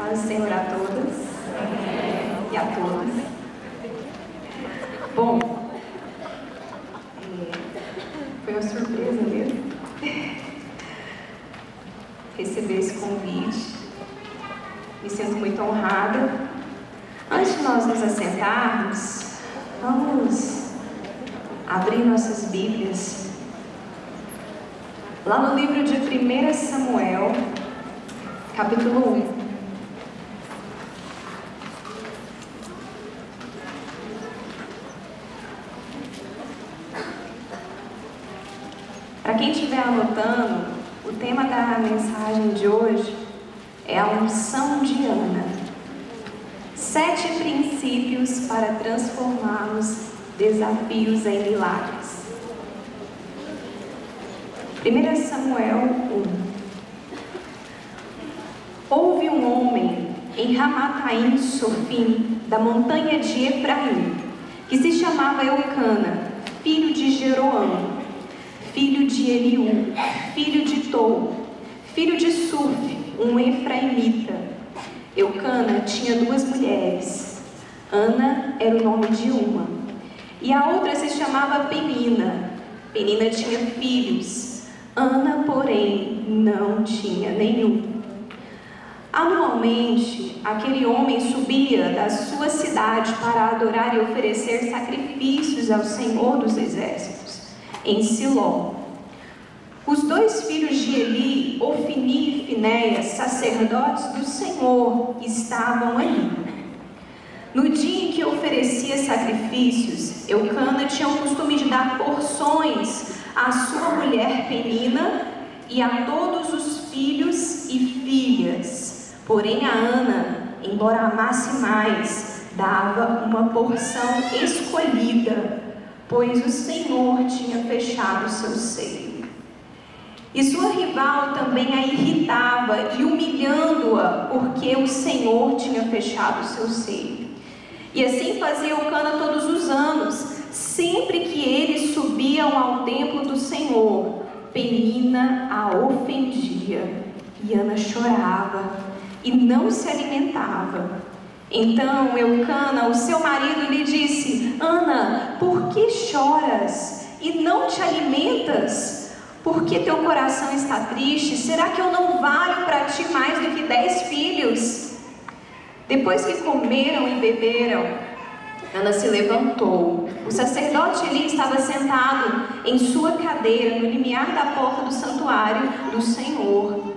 Paz do Senhor a todas e a todos. Bom, foi uma surpresa mesmo receber esse convite. Me sinto muito honrada. Antes de nós nos assentarmos, vamos abrir nossas Bíblias lá no livro de 1 Samuel, capítulo 1. Para quem estiver anotando, o tema da mensagem de hoje é a unção de Ana. 7 princípios para transformarmos desafios em milagres. 1 Samuel 1. Houve um homem em Ramataim Sofim, da montanha de Efraim, que se chamava Eucana, filho de Jeroão, filho de Eliú, filho de Tou, filho de Suf, um efraimita. Eucana tinha 2 mulheres. Ana era o nome de uma, e a outra se chamava Penina. Penina tinha filhos. Ana, porém, não tinha nenhum. Anualmente, aquele homem subia da sua cidade para adorar e oferecer sacrifícios ao Senhor dos Exércitos, em Siló. Os 2 filhos de Eli, Ofni e Finéias, sacerdotes do Senhor, estavam ali. No dia em que oferecia sacrifícios, Eucana tinha o costume de dar porções à sua mulher Penina e a todos os filhos e filhas. Porém a Ana, embora amasse mais, dava uma porção escolhida, pois o Senhor tinha fechado o seu seio. E sua rival também a irritava e humilhando-a, porque o Senhor tinha fechado o seu seio. E assim fazia Eucana todos os anos, sempre que eles subiam ao templo do Senhor. Penina a ofendia, e Ana chorava e não se alimentava. Então Eucana, o seu marido, lhe disse: Ana, por que choras e não te alimentas? Por que teu coração está triste? Será que eu não valho para ti mais do que 10 filhos? Depois que comeram e beberam, Ana se levantou. O sacerdote Eli estava sentado em sua cadeira no limiar da porta do santuário do Senhor.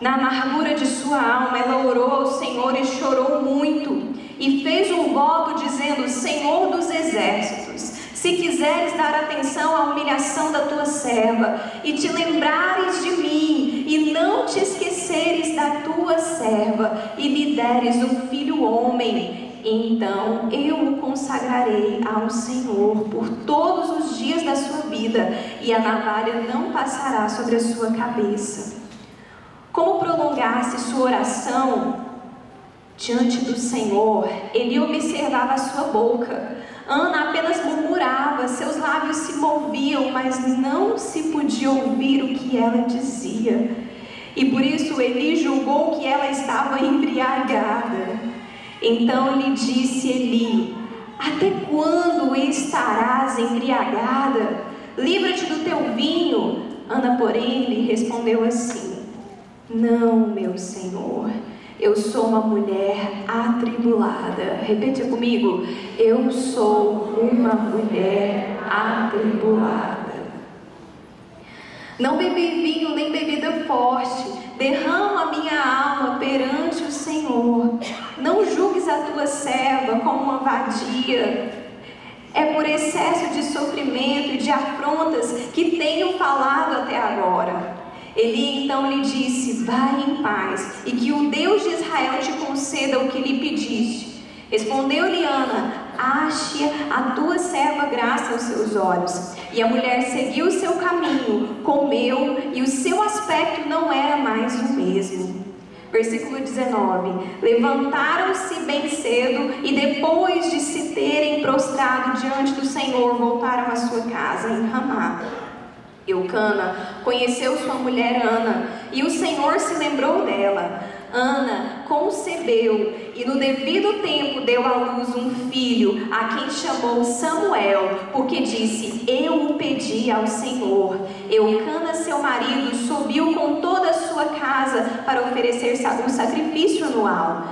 Na amargura de sua alma, ela orou ao Senhor e chorou muito, e fez um voto dizendo: Senhor dos Exércitos, se quiseres dar atenção à humilhação da tua serva, e te lembrares de mim, e não te esqueceres da tua serva, e lhe deres um filho homem, então eu o consagrarei ao Senhor por todos os dias da sua vida, e a navalha não passará sobre a sua cabeça. Como prolongasse sua oração diante do Senhor, ele observava a sua boca. Ana apenas murmurava, seus lábios se moviam, mas não se podia ouvir o que ela dizia. E por isso Eli julgou que ela estava embriagada. Então lhe disse Eli: até quando estarás embriagada? Livra-te do teu vinho. Ana, porém, lhe respondeu assim: não, meu Senhor, eu sou uma mulher atribulada. Repete comigo: eu sou uma mulher atribulada. Não bebi vinho nem bebida forte, derramo a minha alma perante o Senhor. Não julgues a tua serva como uma vadia. É por excesso de sofrimento e de afrontas que tenho falado até agora. Eli então lhe disse: vai em paz, e que o Deus de Israel te conceda o que lhe pediste. Respondeu-lhe Ana: ache a tua serva graça aos seus olhos. E a mulher seguiu o seu caminho, comeu, e o seu aspecto não era mais o mesmo. Versículo 19: levantaram-se bem cedo, e depois de se terem prostrado diante do Senhor, voltaram à sua casa em Ramá. Eucana conheceu sua mulher Ana, e o Senhor se lembrou dela. Ana concebeu e no devido tempo deu à luz um filho, a quem chamou Samuel, porque disse: eu o pedi ao Senhor. Eucana, seu marido, subiu com toda a sua casa para oferecer o sacrifício anual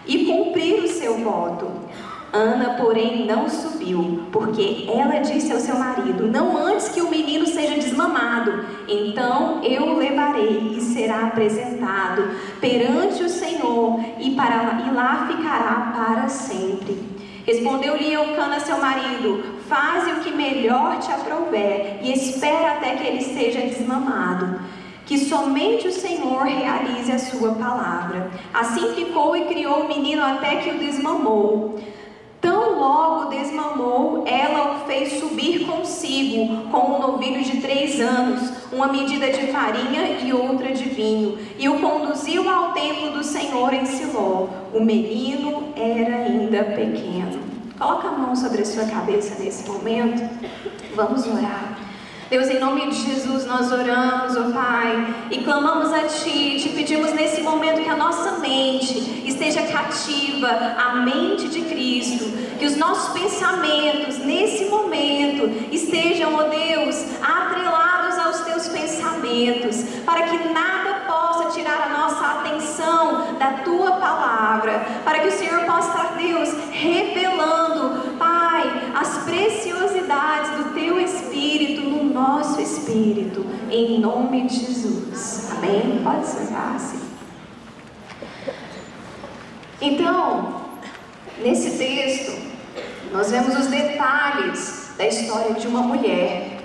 e cumprir o seu voto. Ana, porém, não subiu, porque ela disse ao seu marido: não antes que o menino seja desmamado, então eu o levarei e será apresentado perante o Senhor, e lá ficará para sempre. Respondeu-lhe Eucana, seu marido: faze o que melhor te aprouver, e espera até que ele seja desmamado, que somente o Senhor realize a sua palavra. Assim ficou e criou o menino até que o desmamou. Tão logo desmamou, ela o fez subir consigo com um novilho de 3 anos, uma medida de farinha e outra de vinho, e o conduziu ao templo do Senhor em Siló. O menino era ainda pequeno. Coloca a mão sobre a sua cabeça nesse momento. Vamos orar. Deus, em nome de Jesus, nós oramos, ó Pai, e clamamos a Ti, te pedimos nesse momento que a nossa mente esteja cativa à mente de Cristo, que os nossos pensamentos nesse momento estejam, ó Deus, atrelados aos Teus pensamentos, para que nada possa tirar a nossa atenção da Tua palavra, para que o Senhor possa estar, Deus, revelando, Pai, as preciosidades do Teu Espírito no nosso espírito, em nome de Jesus. Amém? Pode sentar-se. Então, nesse texto, nós vemos os detalhes da história de uma mulher.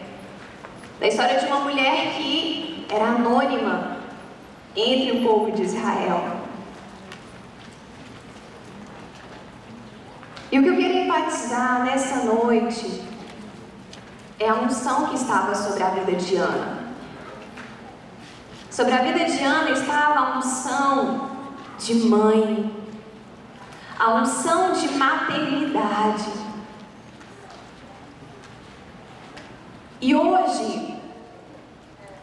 Da história de uma mulher que era anônima entre o povo de Israel. E o que eu queria enfatizar nessa noite é a unção que estava sobre a vida de Ana. Sobre a vida de Ana estava a unção de mãe, a unção de maternidade. E hoje,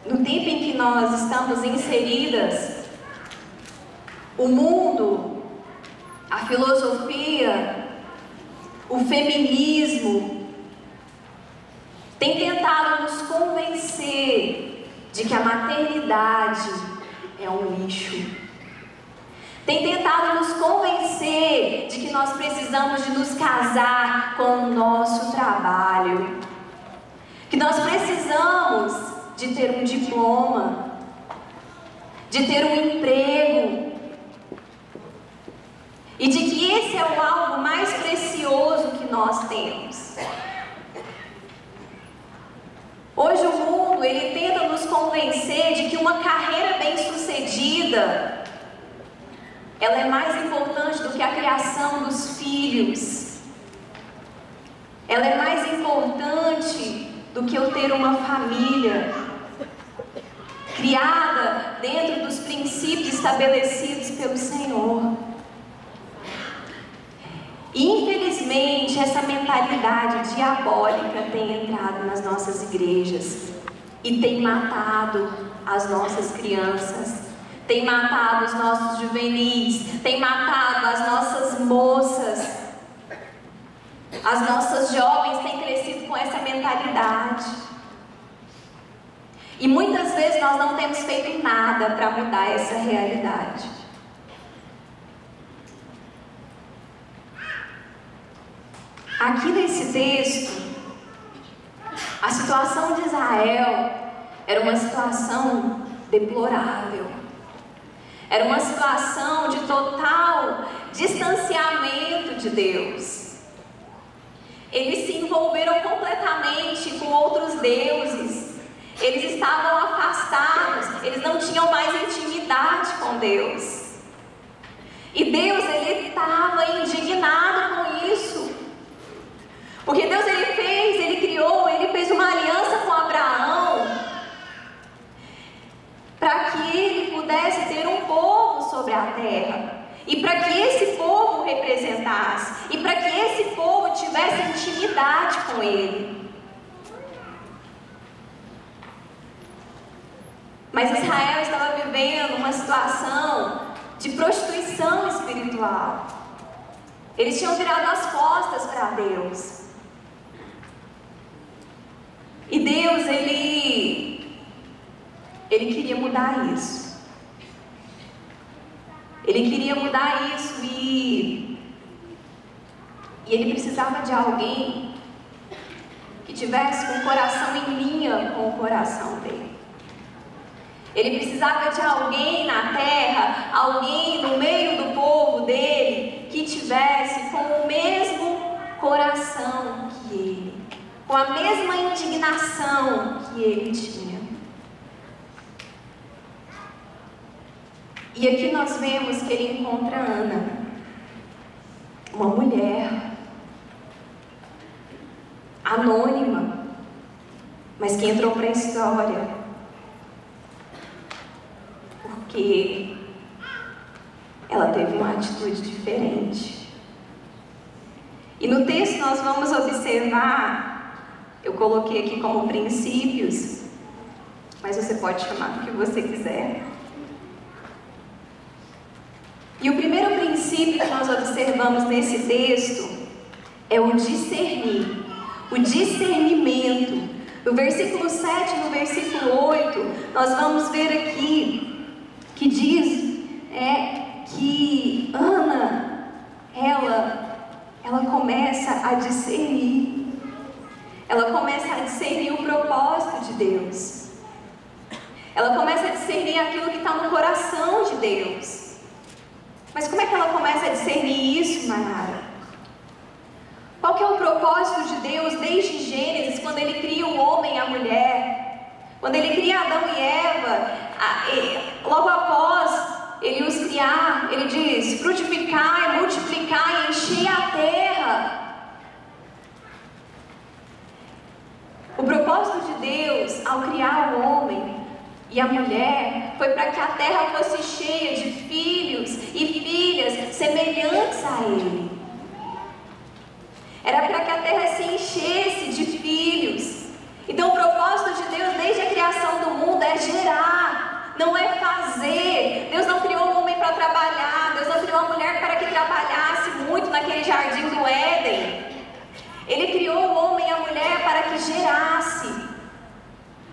no tempo em que nós estamos inseridas, o mundo, a filosofia, o feminismo tem tentado nos convencer de que a maternidade é um lixo. Tem tentado nos convencer de que nós precisamos de nos casar com o nosso trabalho, que nós precisamos de ter um diploma, de ter um emprego, e de que esse é o algo mais precioso que nós temos. Hoje o mundo, ele tenta nos convencer de que uma carreira bem-sucedida, ela é mais importante do que a criação dos filhos. Ela é mais importante do que eu ter uma família criada dentro dos princípios estabelecidos pelo Senhor. E infelizmente essa mentalidade diabólica tem entrado nas nossas igrejas e tem matado as nossas crianças, tem matado os nossos juvenis, tem matado as nossas moças. As nossas jovens têm crescido com essa mentalidade. E muitas vezes nós não temos feito nada para mudar essa realidade. Aqui nesse texto, a situação de Israel era uma situação deplorável. Era uma situação de total distanciamento de Deus. Eles se envolveram completamente com outros deuses. Eles estavam afastados, eles não tinham mais intimidade com Deus. E Deus, ele estava indignado com isso. Porque Deus, ele fez uma aliança com Abraão para que ele pudesse ter um povo sobre a terra. E para que esse povo representasse, e para que esse povo tivesse intimidade com ele. Mas Israel estava vivendo uma situação de prostituição espiritual. Eles tinham virado as costas para Deus. E Deus, Ele queria mudar isso. Ele queria mudar isso e Ele precisava de alguém que tivesse com o coração em linha com o coração dele. Ele precisava de alguém na terra, alguém no meio do povo dele, que tivesse com o mesmo coração que ele, com a mesma indignação que ele tinha. E aqui nós vemos que ele encontra Ana, uma mulher anônima, mas que entrou para a história porque ela teve uma atitude diferente. E no texto nós vamos observar, eu coloquei aqui como princípios, mas você pode chamar do que você quiser. E o primeiro princípio que nós observamos nesse texto é o discernir, o discernimento. No versículo 7 e no versículo 8, nós vamos ver aqui que diz que Ana, ela começa a discernir. Ela começa a discernir o propósito de Deus. Ela começa a discernir aquilo que está no coração de Deus. Mas como é que ela começa a discernir isso, Nayara? Qual que é o propósito de Deus desde Gênesis, quando Ele cria o homem e a mulher? Quando Ele cria Adão e Eva, logo após Ele os criar, Ele diz: frutificai, multiplicai, enchei a terra. O propósito de Deus, ao criar o homem e a mulher, foi para que a terra fosse cheia de filhos e filhas semelhantes a Ele. Era para que a terra se enchesse de filhos. Então o propósito de Deus desde a criação do mundo é gerar, não é fazer. Deus não criou o homem para trabalhar, Deus não criou a mulher para que trabalhasse muito naquele jardim do Éden. Ele criou o homem e a mulher para que gerasse.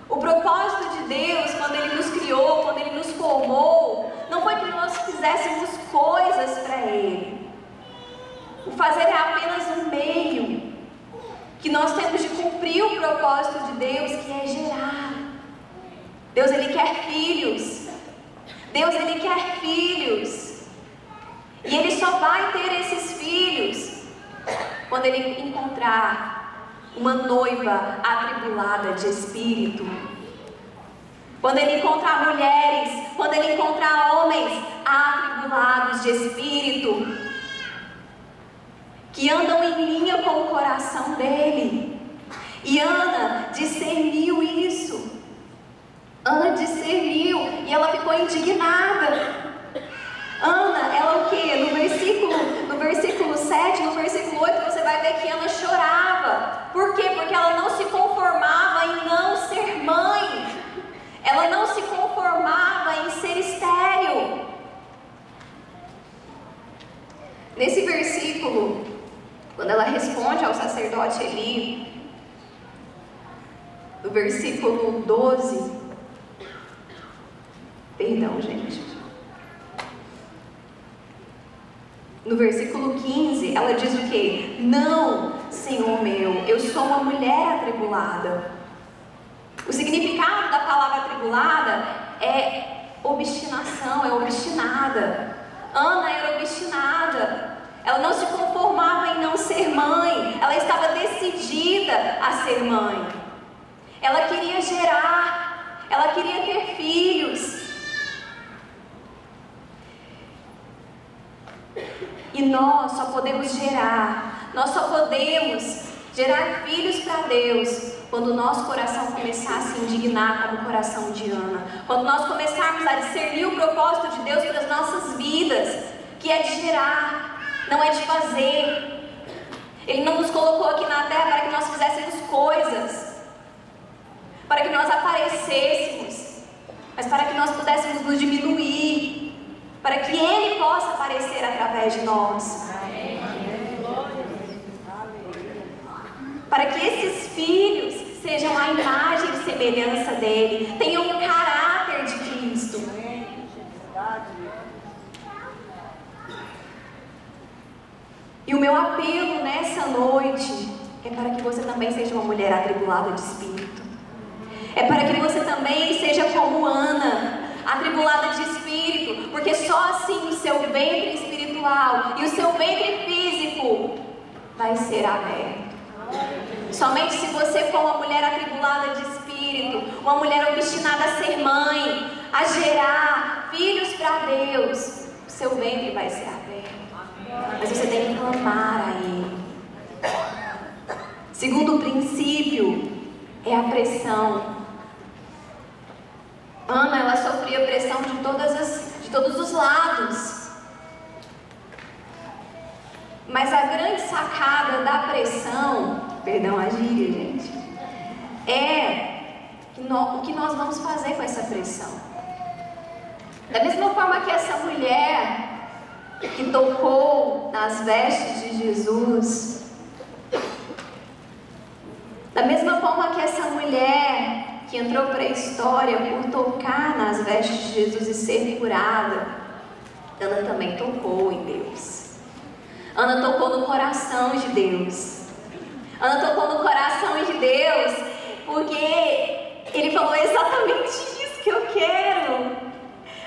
O propósito de Deus, quando Ele nos criou, quando Ele nos formou, não foi que nós fizéssemos coisas para Ele. O fazer é apenas um meio que nós temos de cumprir o propósito de Deus, que é gerar. Deus, Ele quer filhos. Deus, Ele quer filhos. E Ele só vai ter esses filhos quando Ele encontrar uma noiva atribulada de espírito. Quando Ele encontrar mulheres, quando Ele encontrar homens atribulados de espírito, que andam em linha com o coração dele. E Ana discerniu isso. Ana discerniu e ela ficou indignada. Ana, ela o quê? No versículo 7, no versículo 8, você vai ver que Ana chorava. Por quê? Porque ela não se conformava em não ser mãe. Ela não se conformava em ser estéril. Nesse versículo, quando ela responde ao sacerdote Eli, no versículo 12, perdão, gente. No versículo 15, ela diz o quê? Não, Senhor meu, eu sou uma mulher atribulada. O significado da palavra atribulada é obstinação, é obstinada. Ana era obstinada. Ela não se conformava em não ser mãe. Ela estava decidida a ser mãe. Ela queria gerar. Ela queria ter filhos. E nós só podemos gerar. Nós só podemos gerar filhos para Deus quando o nosso coração começar a se indignar como o coração de Ana. Quando nós começarmos a discernir o propósito de Deus para as nossas vidas, que é de gerar, não é de fazer. Ele não nos colocou aqui na terra para que nós fizéssemos coisas, para que nós aparecêssemos, mas para que nós pudéssemos nos diminuir, para que Ele possa aparecer através de nós. Para que esses filhos sejam a imagem e semelhança dele, tenham o caráter de Cristo. E o meu apelo nessa noite é para que você também seja uma mulher atribulada de espírito. É para que você também seja como Ana, atribulada de espírito, porque só assim o seu ventre espiritual e o seu ventre físico vai ser aberto. Somente se você for uma mulher atribulada de espírito, uma mulher obstinada a ser mãe, a gerar filhos para Deus, o seu ventre vai ser aberto. Mas você tem que clamar a Ele. Segundo princípio é a pressão. Ana, ela sofria pressão de todos os lados. Mas a grande sacada da pressão, perdão a gíria, gente, é o que nós vamos fazer com essa pressão. Da mesma forma que essa mulher que tocou nas vestes de Jesus, da mesma forma que essa mulher que entrou para a história por tocar nas vestes de Jesus e ser curada, Ana também tocou em Deus. Ana tocou no coração de Deus. Ana tocou no coração de Deus porque Ele falou exatamente isso que eu quero.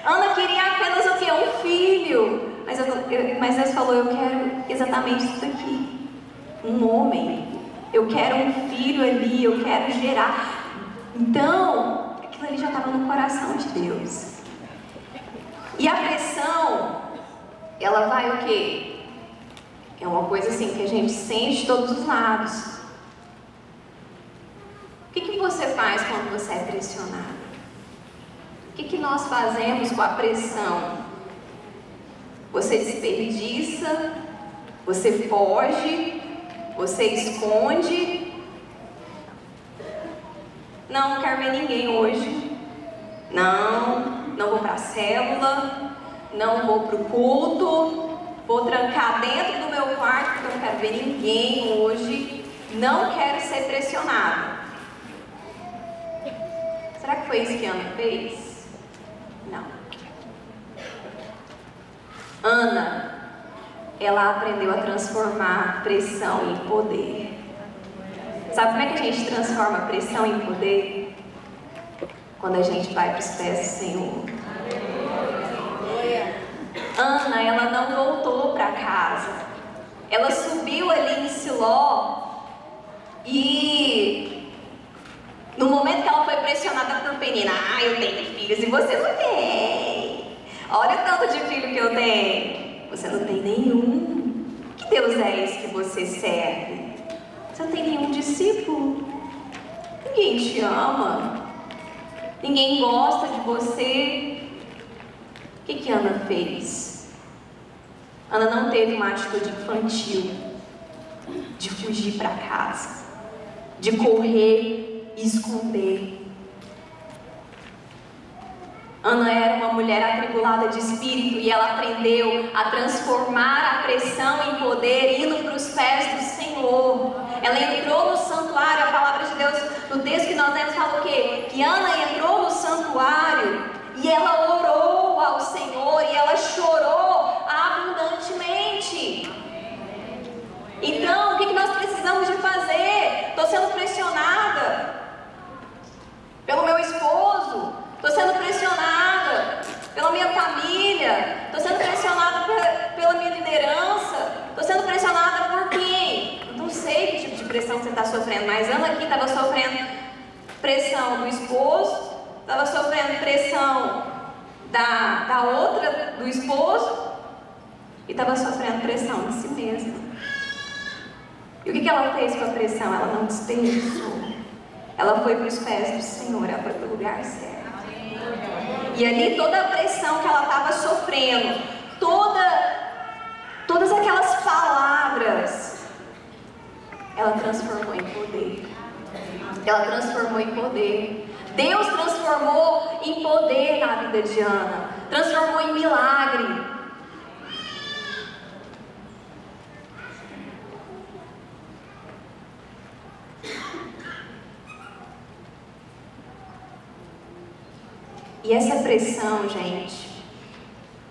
Ana queria apenas o quê? Um filho. Mas Deus falou, eu quero exatamente isso daqui. Um homem. Eu quero um filho ali, eu quero gerar. Então, aquilo ali já estava no coração de Deus. E a pressão, ela vai o quê? É uma coisa assim que a gente sente de todos os lados. O que você faz quando você é pressionado? O que nós fazemos com a pressão? Você desperdiça? Você foge? Você esconde? Não quero ver ninguém hoje. Não vou para a célula. Não vou para o culto. Vou trancar dentro do meu quarto porque eu não quero ver ninguém hoje. Não quero ser pressionado. Será que foi isso que Ana fez? Não. Ana, ela aprendeu a transformar pressão em poder. Sabe como é que a gente transforma a pressão em poder? Quando a gente vai para os pés do Senhor. Ana, ela não voltou para casa. Ela subiu ali em Siló e no momento que ela foi pressionada por Penina, eu tenho filhos e você não tem. Olha o tanto de filho que eu tenho. Você não tem nenhum. Que Deus é esse que você serve? Você não tem nenhum discípulo. Ninguém te ama. Ninguém gosta de você. O que Ana fez? Ana não teve uma atitude infantil de fugir para casa, de correr e esconder. Ana era uma mulher atribulada de espírito e ela aprendeu a transformar a pressão em poder, indo para os pés do Senhor. Ela entrou no santuário, a palavra de Deus, no texto que nós lemos, fala o quê? Que Ana entrou no santuário e ela orou ao Senhor e ela chorou abundantemente. Então, o que nós precisamos de fazer? Estou sendo pressionada pelo meu esposo, estou sendo pressionada pela minha família, estou sendo pressionada pela minha liderança, estou sendo pressionada por quem? Eu não sei que tipo de pressão você está sofrendo, mas Ana aqui estava sofrendo pressão do esposo, estava sofrendo pressão da outra, do esposo, e estava sofrendo pressão de si mesma. E o que ela fez com a pressão? Ela não desperdiçou. Ela foi para os pés do Senhor, ela foi para o lugar certo. E ali toda a pressão que ela estava sofrendo, todas aquelas palavras, ela transformou em poder. Ela transformou em poder. Deus transformou em poder na vida de Ana. transformou em milagre. E essa pressão, gente,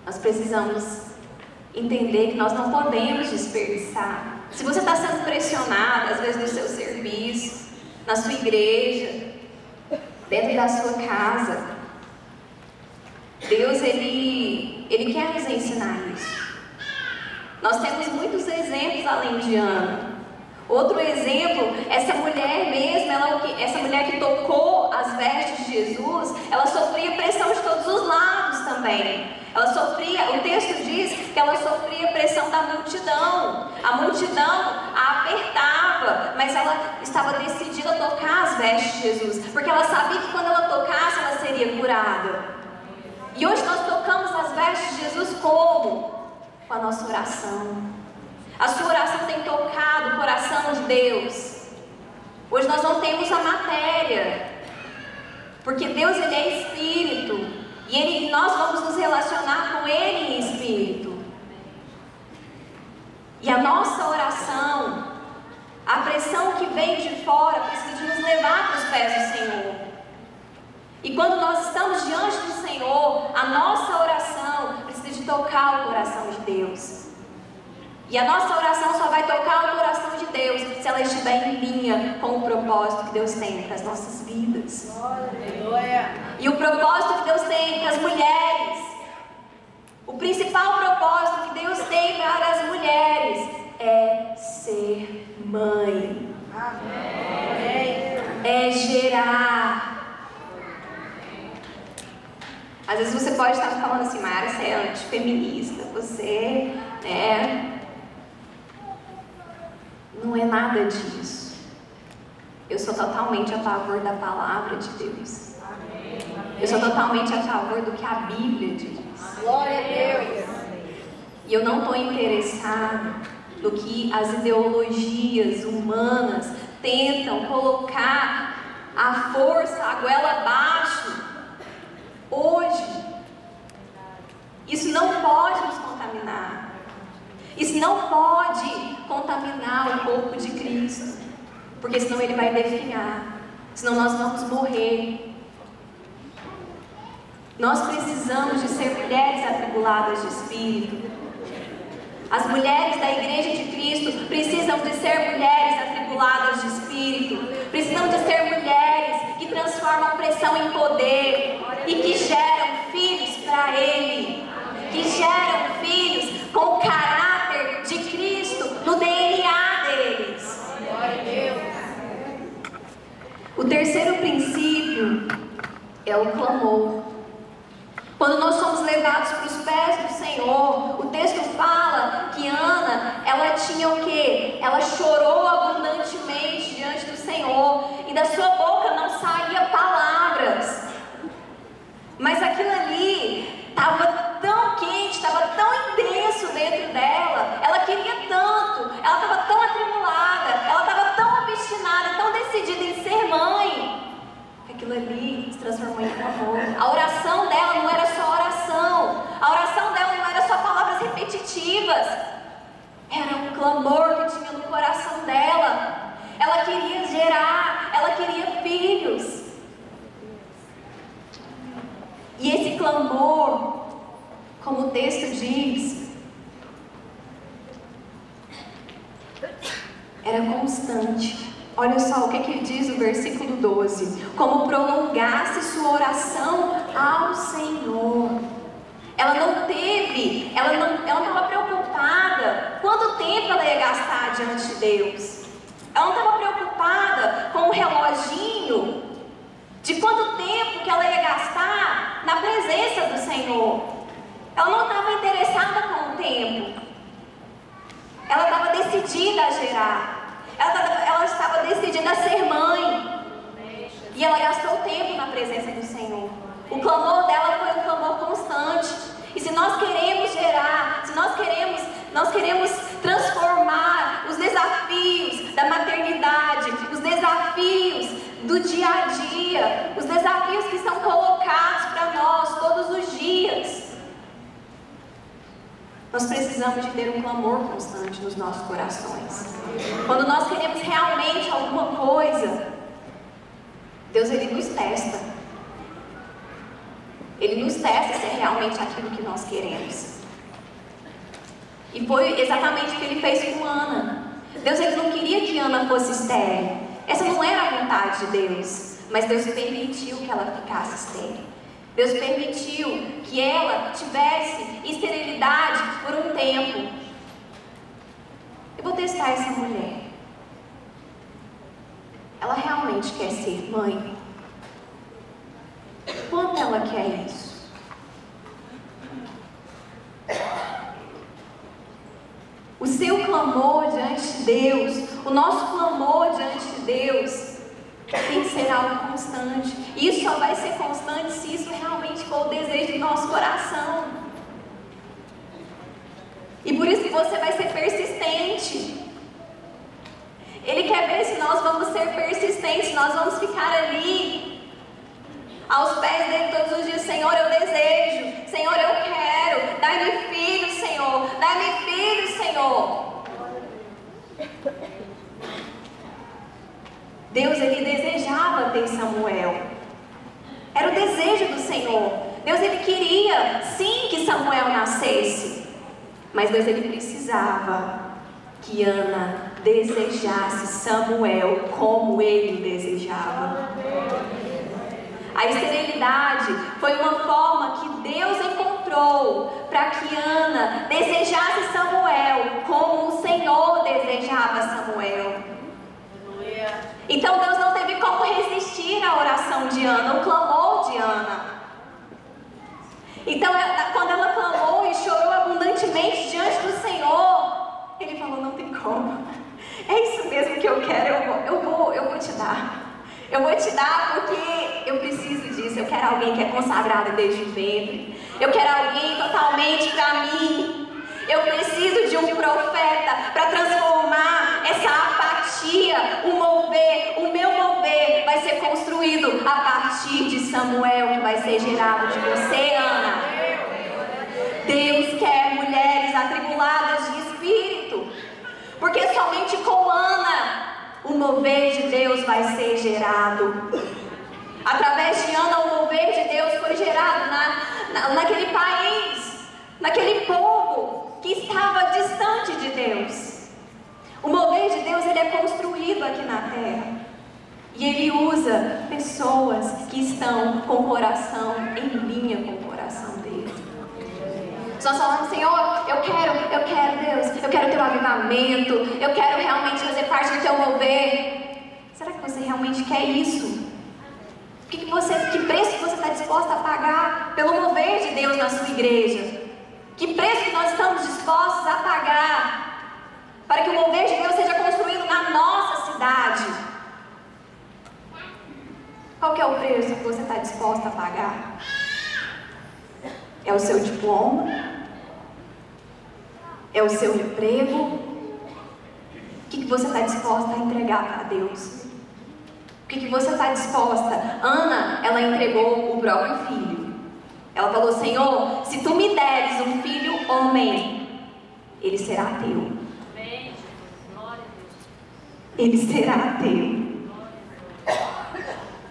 nós precisamos entender que nós não podemos desperdiçar. Se você está sendo pressionado, às vezes no seu serviço, na sua igreja, dentro da sua casa, Deus, Ele quer nos ensinar isso. Nós temos muitos exemplos além de Ana. Outro exemplo, essa mulher mesmo, essa mulher que tocou as vestes de Jesus, ela sofria pressão de todos os lados também. Ela sofria, o texto diz que ela sofria pressão da multidão. A multidão a apertava, mas ela estava decidida a tocar as vestes de Jesus, porque ela sabia que quando ela tocasse, ela seria curada. E hoje nós tocamos as vestes de Jesus como? Com a nossa oração. A sua oração tem tocado o coração de Deus. Hoje nós não temos a matéria, porque Deus, Ele é Espírito, e nós vamos nos relacionar com Ele em Espírito. E a nossa oração, a pressão que vem de fora, precisa nos levar para os pés do Senhor. E quando nós estamos diante do Senhor, a nossa oração precisa de tocar o coração de Deus. E a nossa oração só vai tocar o coração de Deus se ela estiver em linha com o propósito que Deus tem para as nossas vidas. E o propósito que Deus tem para as mulheres, o principal propósito que Deus tem para as mulheres é ser mãe. É gerar. Às vezes você pode estar falando assim, Mara, você é antifeminista, você não é nada disso. Eu sou totalmente a favor da palavra de Deus. Eu sou totalmente a favor do que a Bíblia diz. Glória a Deus. E eu não estou interessada no que as ideologias humanas tentam colocar a força, a goela abaixo. Hoje, isso não pode nos contaminar. Isso não pode contaminar o corpo de Cristo, porque senão Ele vai definhar, senão nós vamos morrer. Nós precisamos de ser mulheres atribuladas de espírito. As mulheres da Igreja de Cristo precisam de ser mulheres atribuladas de espírito. Precisam de ser mulheres que transformam pressão em poder e que geram filhos para Ele, que geram filhos com o caráter de Cristo no DNA deles. O terceiro princípio é o clamor. Quando nós somos levados para os pés do Senhor, o texto fala que Ana, ela tinha o quê? Ela chorou abundantemente diante do Senhor e da sua boca não saía palavras. Mas aquilo ali estava tão quente, estava tão intenso dentro dela, ela queria tanto, ela estava tão atribulada, ela estava tão obstinada, tão decidida em ser mãe, que aquilo ali se transformou em clamor. A oração dela não era só oração, a oração dela não era só palavras repetitivas, era um clamor que tinha no coração dela. Ela queria gerar, ela queria filhos. E esse clamor, como o texto diz, era constante. Olha só o que diz o versículo 12: como prolongasse sua oração ao Senhor. Ela não estava preocupada quanto tempo ela ia gastar diante de Deus. Ela não estava preocupada com o reloginho de quanto tempo que ela ia gastar na presença do Senhor. Ela não estava interessada com o tempo. Ela estava decidida a gerar. Ela estava decidida a ser mãe. E ela gastou tempo na presença do Senhor. O clamor dela foi um clamor constante. E se nós queremos gerar, se nós queremos transformar os desafios da maternidade, os desafios do dia a dia, os desafios que são colocados para nós todos os dias, Nós precisamos de ter um clamor constante nos nossos corações. Quando nós queremos realmente alguma coisa, Deus, Ele nos testa. Ele nos testa se é realmente aquilo que nós queremos. E foi exatamente o que Ele fez com Ana. Deus, Ele não queria que Ana fosse estéril. Essa não era a vontade de Deus. Mas Deus permitiu que ela ficasse estéril. Deus permitiu que ela tivesse esterilidade por um tempo. Eu vou testar essa mulher. Ela realmente quer ser mãe? Quanto ela quer isso? O seu clamor diante de Deus, o nosso clamor diante de Deus, tem que ser algo constante. Isso só vai ser constante se isso realmente for o desejo do nosso coração. E por isso que você vai ser persistente. Ele quer ver se nós vamos ser persistentes, nós vamos ficar ali, aos pés dele todos os dias. Senhor, eu desejo. Senhor, eu quero. Dai-me filho, Senhor. Dai-me filho, Senhor. Deus, Ele desejava ter Samuel. Era o desejo do Senhor. Deus, Ele queria, sim, que Samuel nascesse. Mas Deus, Ele precisava que Ana desejasse Samuel como Ele desejava. A esterilidade foi uma forma que Deus encontrou para que Ana desejasse Samuel como o Senhor desejava Samuel. Então Deus não teve como resistir à oração de Ana, o clamor de Ana. Então quando ela clamou e chorou abundantemente diante do Senhor, Ele falou, não tem como. É isso mesmo que eu quero, eu vou te dar. Eu vou te dar porque eu preciso disso. Eu quero alguém que é consagrado desde o ventre. Eu quero alguém totalmente para mim. Eu preciso de um profeta para transformar essa apatia, o meu mover vai ser construído a partir de Samuel, que vai ser gerado de você, Ana. Deus quer mulheres atribuladas de espírito, porque somente com Ana o mover de Deus vai ser gerado. Através de Ana, o mover de Deus foi gerado naquele país, naquele povo que estava distante de Deus. O mover de Deus, ele é construído aqui na terra. E Ele usa pessoas que estão com o coração em linha com o coração dele. Nós falamos, Senhor, eu quero Deus, eu quero ter um avivamento, eu quero realmente fazer parte do teu mover. Será que você realmente quer isso? Que preço que você está disposta a pagar pelo mover de Deus na sua igreja? Que preço que nós estamos dispostos a pagar para que o mover de Deus seja construído na nossa cidade? Qual que é o preço que você está disposta a pagar? É o seu diploma? É o seu emprego? O que você está disposta a entregar para Deus? O que você está disposta? Ana, ela entregou o próprio filho. Ela falou, Senhor, se tu me deres um filho homem, ele será teu. Ele será teu.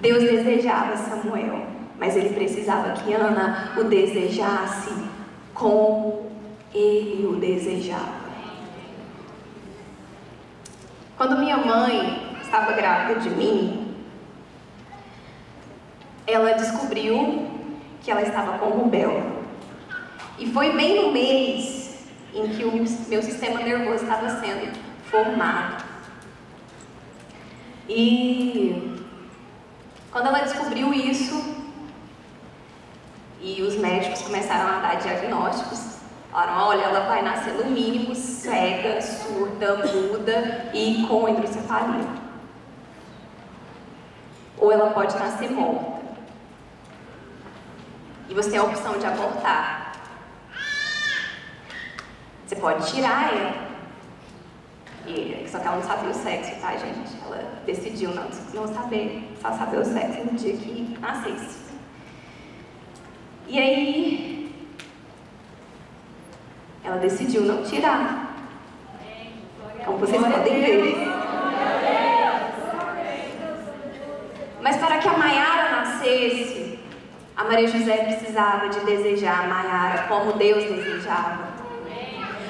Deus desejava Samuel, mas Ele precisava que Ana o desejasse como Ele o desejava. Quando minha mãe estava grávida de mim, ela descobriu que ela estava com rubéola. E foi bem no mês em que o meu sistema nervoso estava sendo formado. E quando ela descobriu isso, e os médicos começaram a dar diagnósticos, falaram, olha, ela vai nascer no mínimo cega, surda, muda e com hidrocefalia. Ou ela pode nascer morta. E você tem a opção de abortar. Você pode tirar ela. Só que ela não sabia o sexo, tá, gente? Ela decidiu não saber, só saber o sexo no dia que nascesse. E aí, ela decidiu não tirar. Como vocês podem ver. Mas para que a Maiara nascesse, a Maria José precisava de desejar a Maiara como Deus desejava.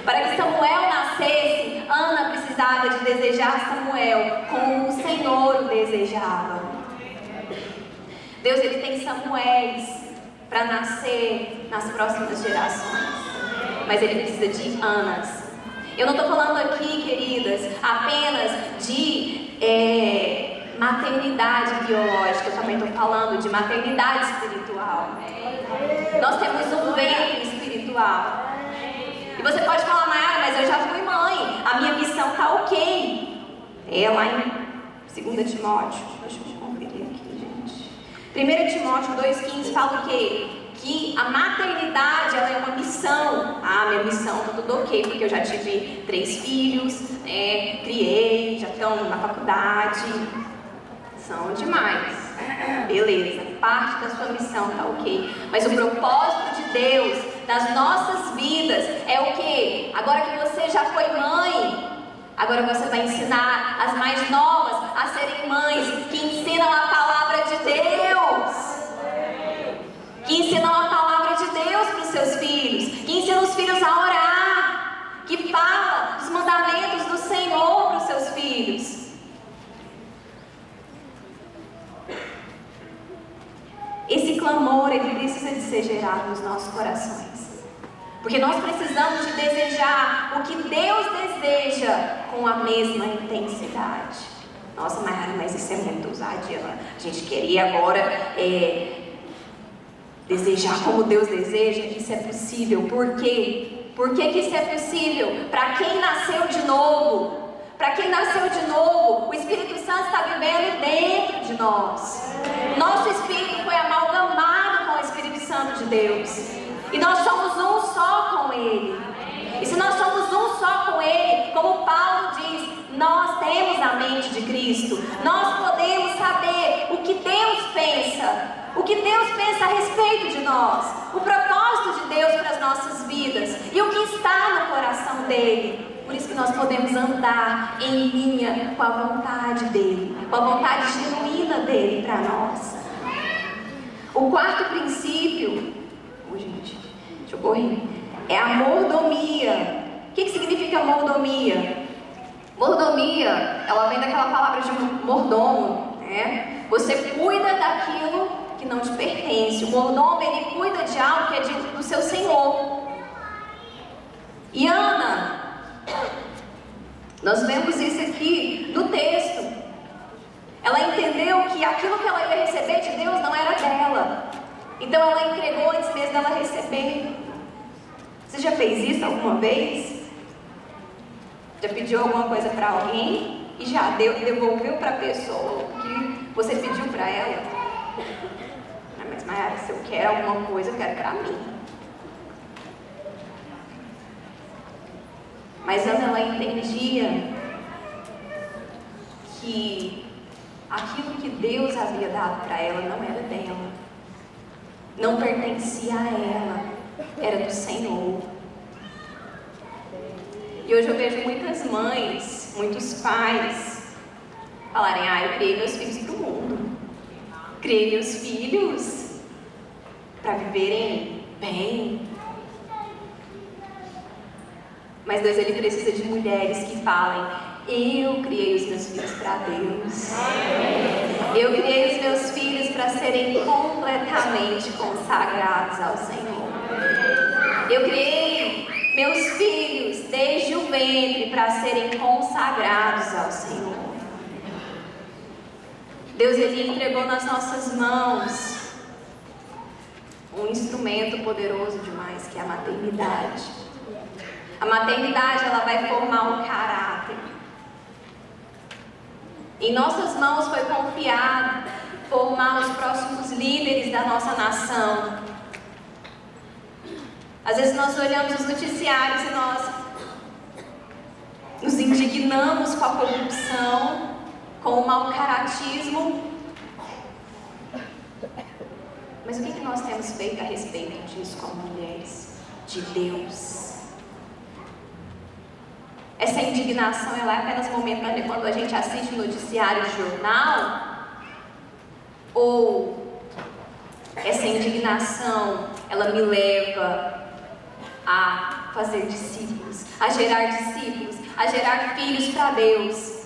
Para que Samuel nascesse, Ana precisava de desejar Samuel como o Senhor o desejava. Deus, Ele tem Samuéis para nascer nas próximas gerações, mas Ele precisa de Anas. Eu não estou falando aqui, queridas, apenas de maternidade biológica, eu também estou falando de maternidade espiritual. Nós temos um ventre espiritual. E você pode falar, Maiara, mas eu já fui mãe, a minha missão está ok. É lá em 2 Timóteo, deixa eu conferir aqui, gente. 1 Timóteo 2,15 fala o quê? Que a maternidade, ela é uma missão. Ah, minha missão está tudo ok, porque eu já tive 3 filhos, criei, já estão na faculdade. São demais. Beleza, parte da sua missão está ok. Mas o propósito de Deus nas nossas vidas é o quê? Agora que você já foi mãe, agora você vai ensinar as mais novas a serem mães que ensinam a palavra de Deus. Que ensinam a palavra de Deus para os seus filhos. Que ensinam os filhos a orar. Que fala os mandamentos do Senhor para os seus filhos. Esse clamor, ele precisa de ser gerado nos nossos corações. Porque nós precisamos de desejar o que Deus deseja com a mesma intensidade. Nossa, mas isso é muito ousadia. A gente queria agora desejar como Deus deseja. Isso é possível. Por quê? Por que isso é possível? Para quem nasceu de novo. Para quem nasceu de novo, o Espírito Santo está vivendo dentro de nós. Nosso Espírito foi amalgamado com o Espírito Santo de Deus. E nós somos um só com Ele. E se nós somos um só com Ele, como Paulo diz, nós temos a mente de Cristo. Nós podemos saber o que Deus pensa. O que Deus pensa a respeito de nós. O propósito de Deus para as nossas vidas. E o que está no coração dEle. Por isso que nós podemos andar em linha com a vontade dEle, com a vontade genuína dEle para nós. O quarto princípio, deixa eu correr, é a mordomia. O que significa mordomia? Mordomia, ela vem daquela palavra de mordomo, né? Você cuida daquilo que não te pertence. O mordomo, ele cuida de algo que é do seu Senhor. E Ana, nós vemos isso aqui no texto. Ela entendeu que aquilo que ela ia receber de Deus não era dela. Então ela entregou antes mesmo dela receber. Você já fez isso alguma vez? Já pediu alguma coisa para alguém e já devolveu para a pessoa o que você pediu para ela? Mas Maiara, se eu quero alguma coisa, eu quero para mim. Mas Ana, ela entendia que aquilo que Deus havia dado para ela não era dela, não pertencia a ela, era do Senhor. E hoje eu vejo muitas mães, muitos pais falarem: eu criei meus filhos para o mundo, criei meus filhos para viverem bem. Mas Deus, Ele precisa de mulheres que falem: eu criei os meus filhos para Deus. Eu criei os meus filhos para serem completamente consagrados ao Senhor. Eu criei meus filhos desde o ventre para serem consagrados ao Senhor. Deus, Ele entregou nas nossas mãos um instrumento poderoso demais, que é a maternidade. A maternidade, ela vai formar o caráter. Em nossas mãos foi confiado formar os próximos líderes da nossa nação. Às vezes nós olhamos os noticiários e nós nos indignamos com a corrupção, com o mau caratismo. Mas o que nós temos feito a respeito disso como mulheres de Deus? essa indignação ela é apenas momentânea quando a gente assiste o noticiário de jornal? Ou essa indignação ela me leva a fazer discípulos, a gerar filhos para Deus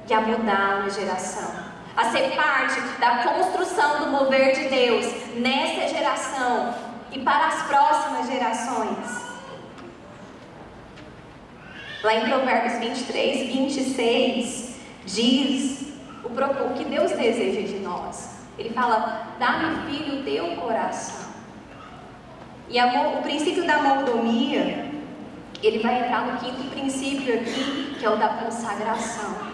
e a mudar uma geração, a ser parte da construção do mover de Deus nessa geração e para as próximas gerações? Lá em Provérbios 23, 26, diz o que Deus deseja de nós. Ele fala: dá-me, filho, o teu coração. E o princípio da mordomia, ele vai entrar no quinto princípio aqui, que é o da consagração.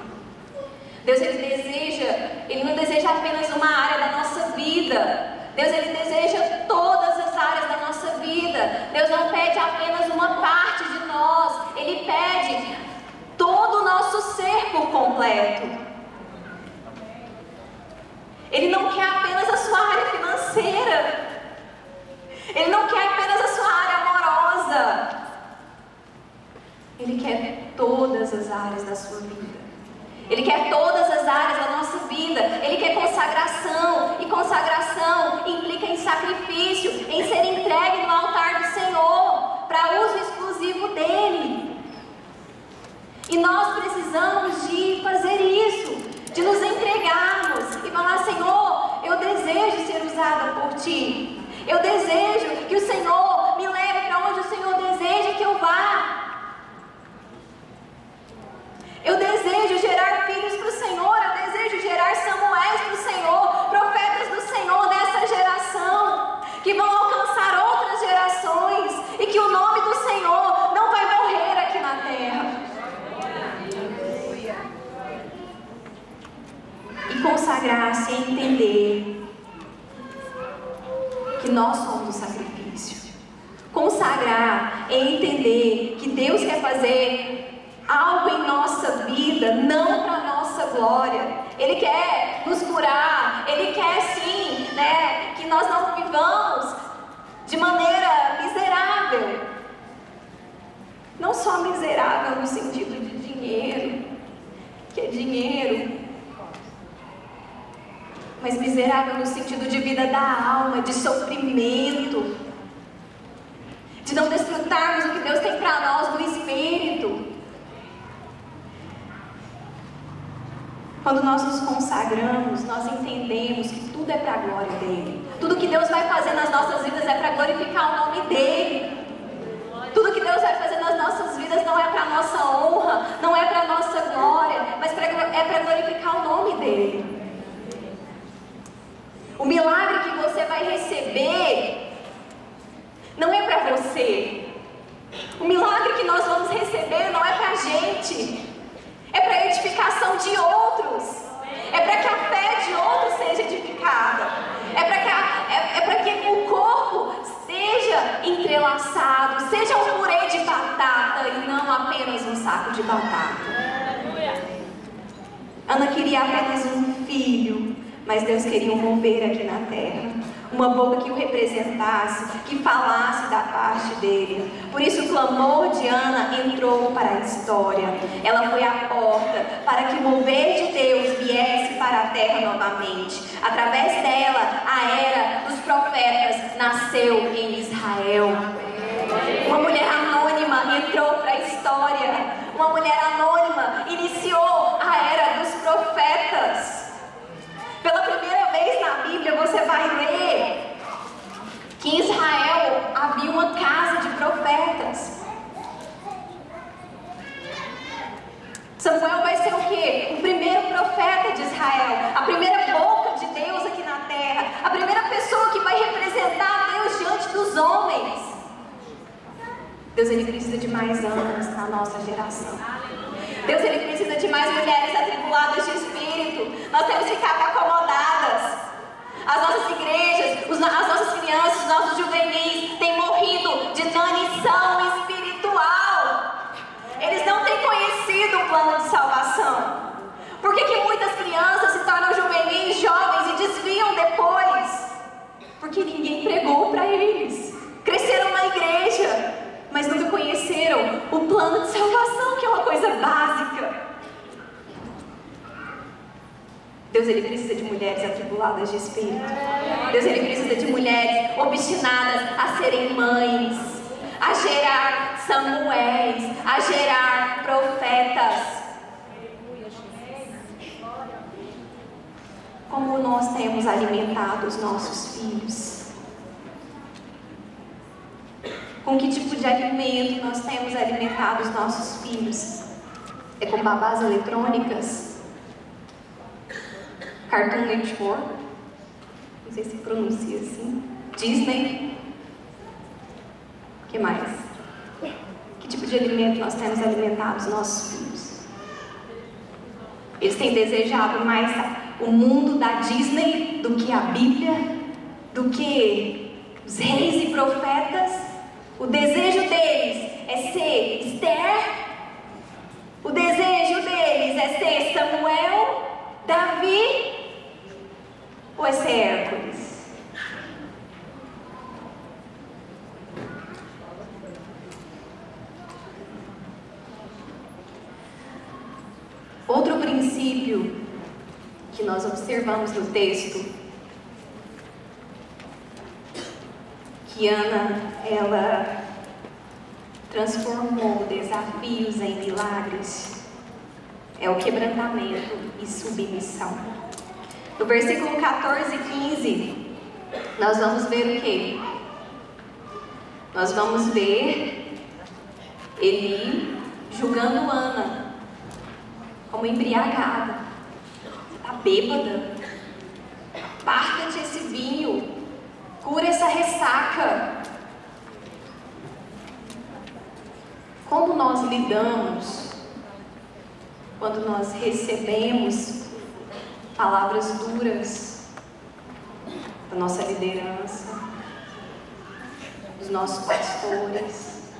Deus, Ele não deseja apenas uma área da nossa vida. Deus, Ele deseja todas as áreas da nossa vida. Deus não pede apenas uma parte de nós. Ele pede todo o nosso ser por completo. Ele não quer apenas a sua área financeira. Ele não quer apenas a sua área amorosa. Ele quer todas as áreas da sua vida. Ele quer todas as áreas da nossa vida. Ele quer consagração. E consagração implica em sacrifício, em ser entregue no altar do Senhor, para uso exclusivo dEle. E nós precisamos de fazer isso, de nos entregarmos e falar: Senhor, eu desejo ser usada por Ti. Eu desejo que o Senhor me leve para onde o Senhor deseja que eu vá. Eu desejo gerar filhos para o Senhor. Eu desejo gerar Samuéis para o Senhor, profetas do Senhor nessa geração, que vão alcançar outras gerações, e que o nome do Senhor não vai morrer aqui na terra. E consagrar-se é entender que nós somos o sacrifício. Consagrar é entender que Deus quer fazer algo em nossa vida, não para nossa glória. Ele quer nos curar. Ele quer sim, que nós não vivamos de maneira miserável. Não só miserável no sentido de dinheiro, que é dinheiro, mas miserável no sentido de vida da alma, de sofrimento, de não desfrutarmos o que Deus tem para nós no Espírito. Quando nós nos consagramos, nós entendemos que tudo é para a glória dEle. Tudo que Deus vai fazer nas nossas vidas é para glorificar o nome dEle. Tudo que Deus vai fazer nas nossas vidas não é para a nossa honra, não é para a nossa glória, mas é para glorificar o nome dEle. O milagre que você vai receber não é para você. O milagre que nós vamos receber não é para a gente. É para a edificação de outros. É para que a fé de outros seja edificada. É para que o corpo esteja entrelaçado. Seja um purê de batata e não apenas um saco de batata. Ana queria apenas um filho, mas Deus queria um mover aqui na terra. Uma boca que o representasse, que falasse da parte dele. Por isso o clamor de Ana entrou para a história. Ela foi a porta para que o mover de Deus viesse para a terra novamente. Através dela, a era dos profetas nasceu em Israel. Uma mulher anônima entrou para a história. Uma mulher anônima iniciou a era dos profetas. Pela primeira vez na Bíblia você vai ler que em Israel havia uma casa de profetas. Samuel vai ser o quê? O primeiro profeta de Israel, a primeira boca de Deus aqui na terra, a primeira pessoa que vai representar Deus diante dos homens. Deus, Ele precisa de mais Anas na nossa geração. Deus, Ele precisa de mais mulheres atribuladas de espírito. Nós temos ficado acomodadas. As nossas igrejas, as nossas crianças, os nossos juvenis têm morrido de inanição espiritual. Eles não têm conhecido o plano de salvação. Por que muitas crianças se tornam juvenis, jovens e desviam depois? Porque ninguém pregou para eles. Cresceram na igreja, mas nunca conheceram o plano de salvação, que é uma Deus, Ele precisa de mulheres atribuladas de espírito. Deus, Ele precisa de mulheres obstinadas a serem mães, a gerar Samuéis, a gerar profetas. Como nós temos alimentado os nossos filhos? Com que tipo de alimento nós temos alimentado os nossos filhos? É com babás eletrônicas? Cartoon Network? Não sei se pronuncia assim. Disney? O que mais? Que tipo de alimento nós temos alimentado os nossos filhos? Eles têm desejado mais o mundo da Disney do que a Bíblia, do que os reis e profetas. O desejo deles é ser Esther. O desejo deles é ser Samuel, Davi, ou é ser Hércules? Outro princípio que nós observamos no texto, que Ana, ela transformou desafios em milagres, é o quebrantamento e submissão. No versículo 14 e 15, nós vamos ver o quê? Nós vamos ver Eli julgando Ana como embriagada. Está bêbada. Parta-te esse vinho, cura essa ressaca. Como nós lidamos quando nós recebemos palavras duras da nossa liderança, dos nossos pastores?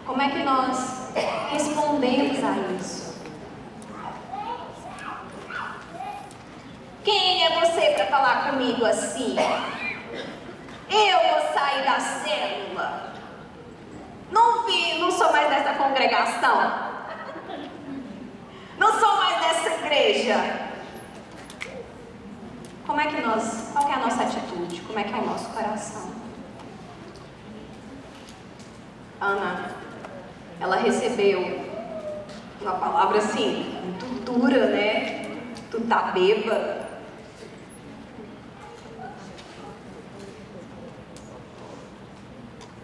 Como é que nós respondemos a isso? Quem é você para falar comigo assim? Eu vou sair da célula. Não sou mais dessa congregação. Não sou mais dessa igreja. Qual é a nossa atitude? Como é que é o nosso coração? Ana, ela recebeu uma palavra assim, muito dura, né? Tu tá bêbada.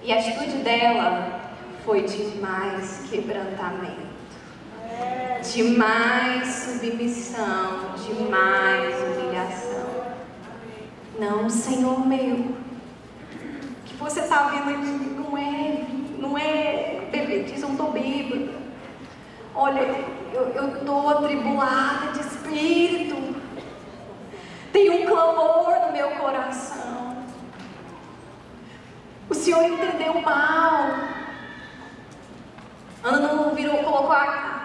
E a atitude dela foi de mais quebrantamento, de mais submissão, de mais humilhação. Não, Senhor meu, o que você está vendo aqui não é bebedice, eu não estou bêbada. Olha, eu estou atribulada de espírito. Tem um clamor no meu coração. O Senhor entendeu mal. Ana não virou, colocou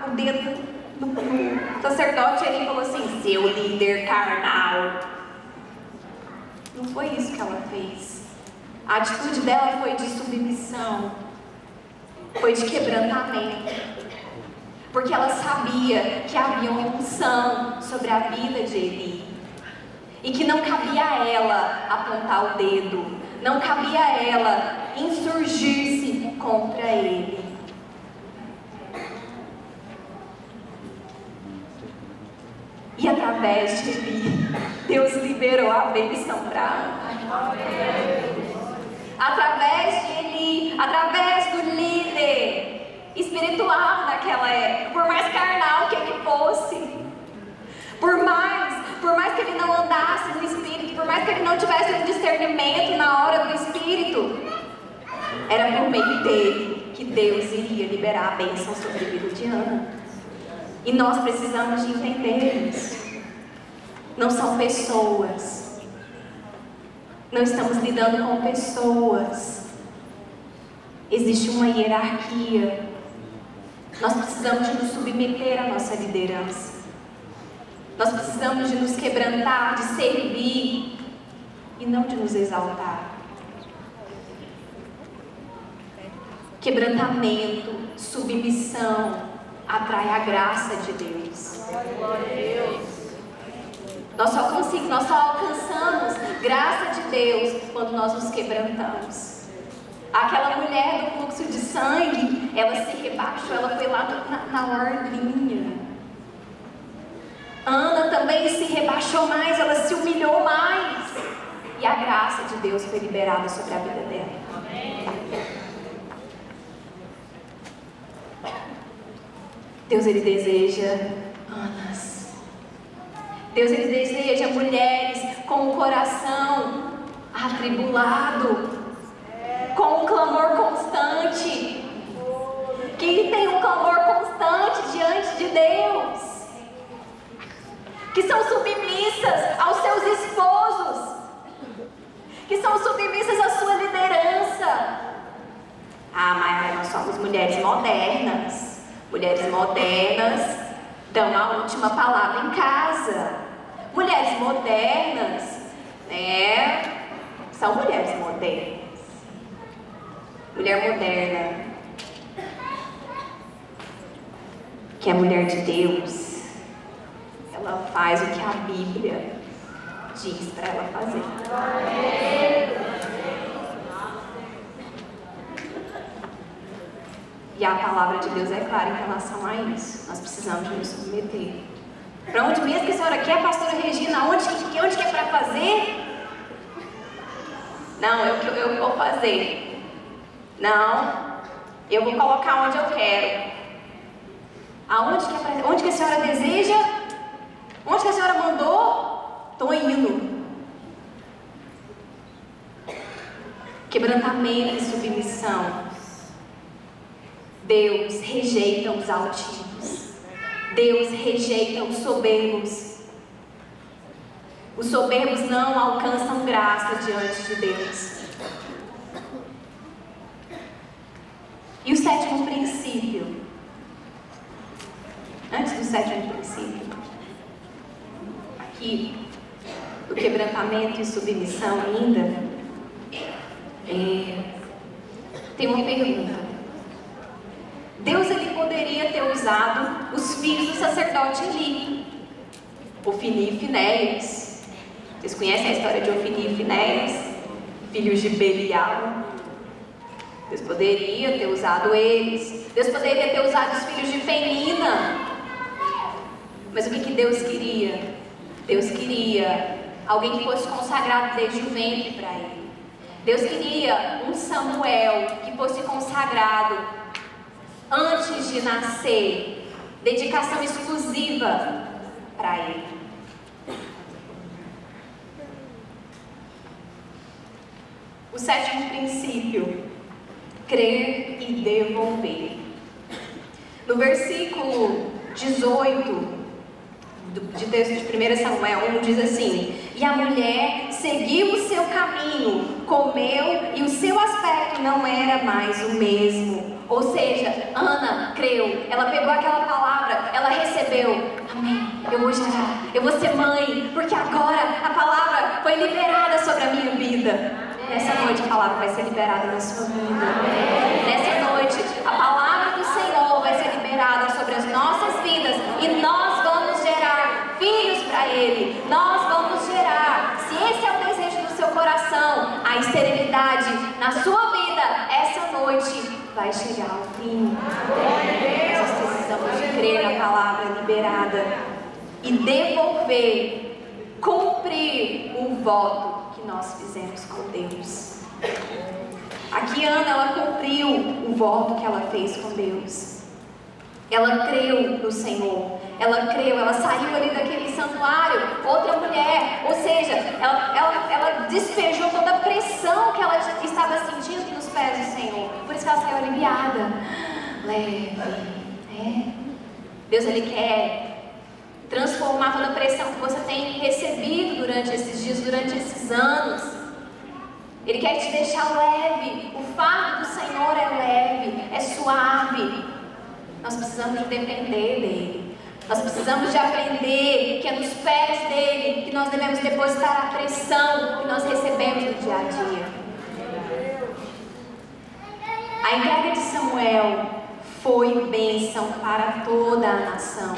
o dedo no sacerdote e ele falou assim: seu líder carnal. Não foi isso que ela fez. A atitude dela foi de submissão, foi de quebrantamento, porque ela sabia que havia uma unção sobre a vida de Eli e que não cabia a ela apontar o dedo, não cabia a ela insurgir-se contra ele. E através de Eli, Deus liberou a bênção para Ana. Através de Eli, através do líder espiritual daquela época, por mais carnal que ele fosse, por mais que ele não andasse no Espírito, por mais que ele não tivesse um discernimento na hora do Espírito, era por meio dele que Deus iria liberar a bênção sobre a vida de Ana. E nós precisamos de entender isso. Não são pessoas. Não estamos lidando com pessoas. Existe uma hierarquia. Nós precisamos de nos submeter à nossa liderança. Nós precisamos de nos quebrantar, de servir e não de nos exaltar. Quebrantamento, submissão atrai a graça de Deus. Nós só alcançamos graça de Deus quando nós nos quebrantamos. Aquela mulher do fluxo de sangue, ela se rebaixou, ela foi lá na orlinha. Ana também se rebaixou mais, ela se humilhou mais. E a graça de Deus foi liberada sobre a vida dela. Deus, Ele deseja Anas. Deus, Ele deseja mulheres com o coração atribulado, com um clamor constante, que tem um clamor constante diante de Deus, que são submissas aos seus esposos, que são submissas à sua liderança. Mas nós somos mulheres modernas. Mulheres modernas dão a última palavra em casa. Mulheres modernas, são mulheres modernas. Mulher moderna, que é mulher de Deus, ela faz o que a Bíblia diz para ela fazer. E a palavra de Deus é clara em relação a isso. Nós precisamos nos submeter. Para onde mesmo que a senhora quer, pastora Regina? Onde que é para fazer? Não, eu vou fazer. Não, eu vou colocar onde eu quero. Onde que a senhora deseja? Onde que a senhora mandou? Estou indo. Quebrantamento e submissão. Deus rejeita os altivos. Deus rejeita os soberbos. Os soberbos não alcançam graça diante de Deus. E o sétimo princípio. Antes do sétimo princípio, aqui, do quebrantamento e submissão ainda, tem uma pergunta. Deus, Ele poderia ter usado os filhos do sacerdote Eli, Ofni e Finéias. Vocês conhecem a história de Ofni e Finéias? Filhos de Belial. Deus poderia ter usado eles. Deus poderia ter usado os filhos de Penina. Mas o que Deus queria? Deus queria alguém que fosse consagrado desde o ventre para Ele. Deus queria um Samuel que fosse consagrado antes de nascer, dedicação exclusiva para Ele. O sétimo princípio, crer e devolver. No versículo 18 de texto de 1 Samuel 1 diz assim: e a mulher seguiu o seu caminho, comeu e o seu aspecto não era mais o mesmo. Ou seja, Ana creu, ela pegou aquela palavra, ela recebeu. Amém, eu vou gerar, eu vou ser mãe, porque agora a palavra foi liberada sobre a minha vida. Nessa noite a palavra vai ser liberada na sua vida. Nessa noite a palavra do Senhor vai ser liberada sobre as nossas vidas e nós vamos gerar filhos para Ele. Nós vamos gerar, se esse é o desejo do seu coração, a esterilidade na sua vida, essa noite vai chegar ao fim. Nós precisamos de crer na palavra liberada e devolver, cumprir o voto que nós fizemos com Deus. Aqui Ana, ela cumpriu o voto que ela fez com Deus. Ela creu no Senhor. Ela creu, ela saiu ali daquele santuário, outra mulher, ou seja, ela despejou toda a pressão que ela estava sentindo nos pés do Senhor. Por isso que ela saiu aliviada, leve, né? Deus, Ele quer transformar toda a pressão que você tem recebido durante esses dias, durante esses anos. Ele quer te deixar leve. O fardo do Senhor é leve, é suave. Nós precisamos de depender dEle. Nós precisamos de aprender que é nos pés dEle que nós devemos depositar a pressão que nós recebemos no dia a dia. A entrega de Samuel foi bênção para toda a nação.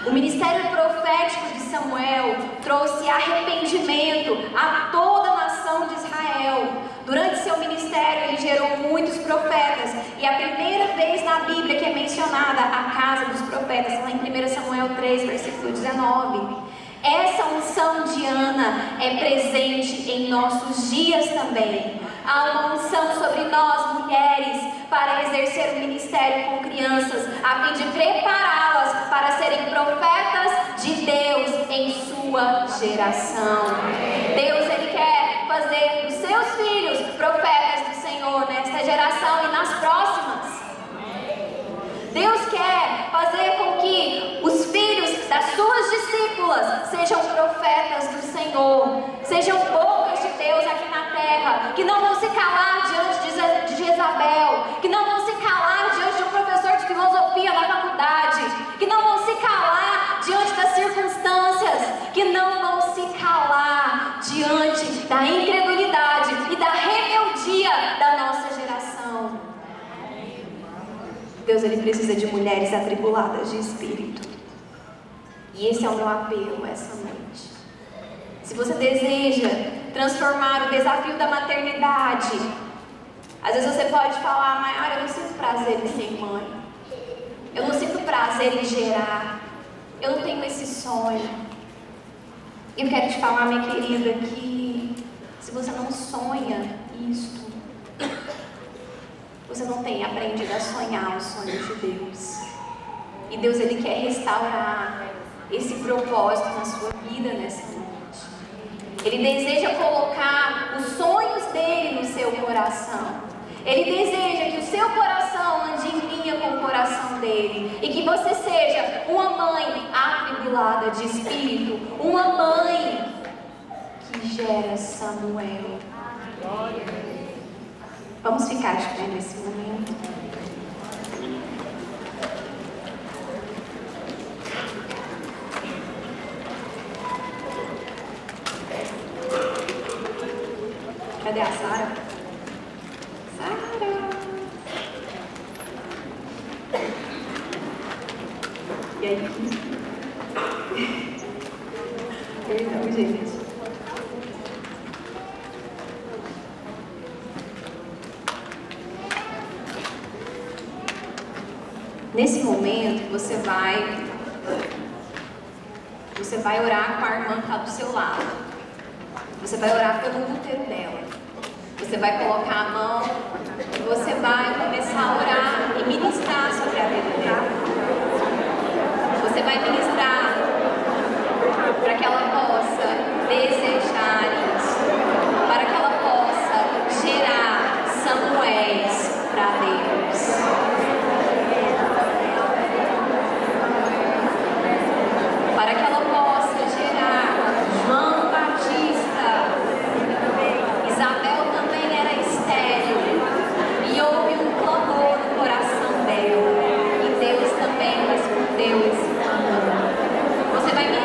O ministério profético de Samuel trouxe arrependimento a toda a nação de Israel. Durante seu ministério, ele gerou muitos profetas. E a primeira vez na Bíblia que é mencionada a casa dos profetas, lá em 1 Samuel 3, versículo 19. Essa unção de Ana é presente em nossos dias também. Há uma unção sobre nós, mulheres, para exercer o ministério com crianças, a fim de prepará-las para serem profetas de Deus em sua geração. Deus, Ele quer fazer dos seus filhos profetas do Senhor nesta geração e nas próximas. Deus quer fazer com que os filhos das suas discípulas sejam profetas do Senhor, sejam bocas de Deus aqui na terra, que não vão se calar diante de Jezabel, que não vão se calar diante de um professor de filosofia na faculdade, que não vão se calar diante das circunstâncias, que não vão se calar diante da incredulidade e da rebeldia da nossa geração. Deus, Ele precisa de mulheres atribuladas de espírito. E esse é o meu apelo essa noite. Se você deseja transformar o desafio da maternidade, às vezes você pode falar: Maiara, eu não sinto prazer em ser mãe. Eu não sinto prazer em gerar. Eu não tenho esse sonho. Eu quero te falar, minha querida, que se você não sonha isto, você não tem aprendido a sonhar os sonhos de Deus. E Deus, Ele quer restaurar esse propósito na sua vida nessa noite. Ele deseja colocar os sonhos dele no seu coração. Ele deseja que o seu coração ande em linha com o coração dele. E que você seja uma mãe atribulada de espírito. Uma mãe que gera Samuel. Vamos ficar de pé nesse momento. Cadê a Sara? Sara! E aí? Perdão, gente. Nesse momento, você vai orar com a irmã que está do seu lado. Você vai orar pelo útero dela. Você vai colocar a mão e você vai começar a orar e ministrar sobre a vida dela. Você vai ministrar para que ela possa desejar isso, para que ela possa gerar Samuéis para Deus. Para que ela possa gerar João Batista. Isabel também era estéril e houve um clamor no coração dela e Deus também respondeu esse clamor. Você vai me